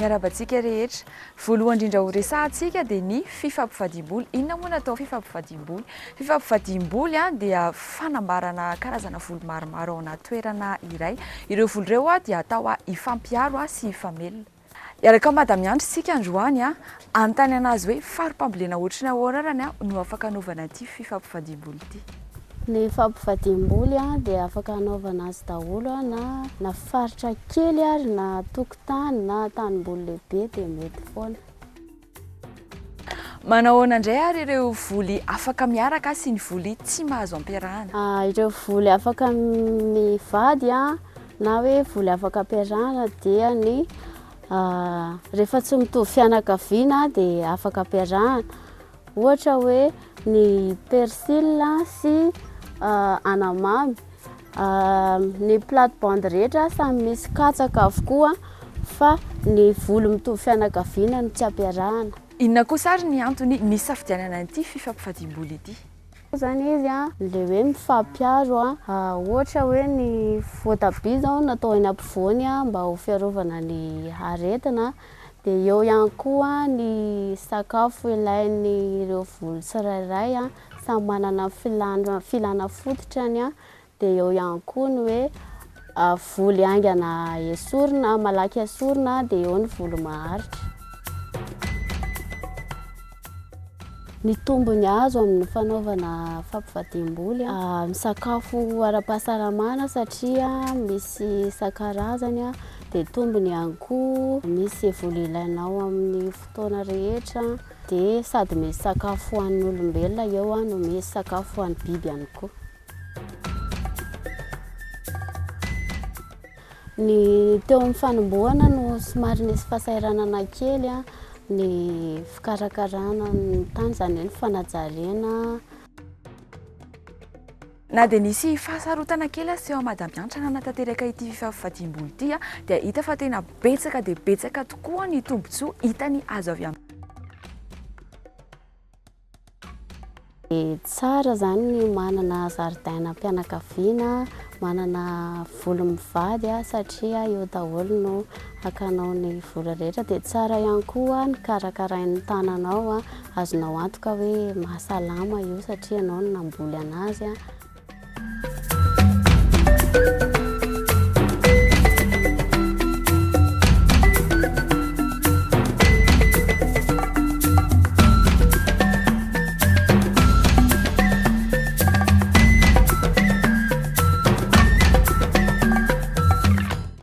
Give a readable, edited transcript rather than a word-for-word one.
Miarabantsika rehetra. Voalohany indrindra ho resahantsika dia ny fifampifadiam-boly. Inona moa natao fifampifadiam-boly? Fifampifadiam-boly dia fanambarana karazana volo maromaro ao anaty toerana iray. Ireo volo ireo dia atao hifampiaro sy hifamelona. Iaraka Madame Andry isika androany anontany anazy hoe fari-pambolena ohatrany ahoana no afaka anaovana ity fifampifadiam-boly ity. Ny fampifadiam-boly dia afaka anaovana azy daholo na faritra kely ary na tokotany na tanimboly lehibe dia mety foana. Manahoana indray ary ireo voly afaka miaraka sy ny voly tsy mahazo ampiarahana? Ireo voly afaka mivady na hoe voly afaka ampiarahana dia ny rehefa tsy mitovy fianakaviana dia afaka ampiarahana. Ohatra hoe ny persil sy anamamy, ny plate-bande rehetra samy misy katsaka avokoa fa ny volo mitovy fianakaviana no tsy ampiarahana. Inona kosa ary ny antony nisafidianana ity fifampifadiam-boly ity? Zany izy le hoe mifampiaro ohatra hoe ny voatabia zao natao eny ampovoany mba ho fiarovana ny aretina, dia eo ihany koa ny sakafo ilain'ny ireo volo tsirairay samy manana filana fototrany, dia eo ihany koa ny hoe voly haingana esorina malaky esorina dia eo ny volo maharitra. Ny tombony azo amin'ny fanaovana fampifadiam-boly misakafo ara-pahasalamana satria misy isan-karazany, dia tombony ihany koa misy voly ilainao amin'ny fotoana rehetra, dia sady misy sakafo ho an'ny olombelona eo no misy sakafo ho an'ny biby ihany koa. Ny teo amin'ny fanombohana no somary nisy fahasahiranana kely ny fikarakarana ny tany, izany hoe ny fanajariana. Na dia nisy fahasarotana kely sy eo Madame Andry nanatanteraka ity fifampifadiam-boly ity dia hita fa tena betsaka dia betsaka tokoa ny tombotsoa hitany azo avy aminy. Tsara zany ny manana zaridaina-pianakaviana, manana volo mivady satria eo daholo no hakanao ny vola rehetra, dia tsara ihany koa ny karakarain'ny tananao, azonao antoka hoe mahasalama io satria anao no namboly anazy.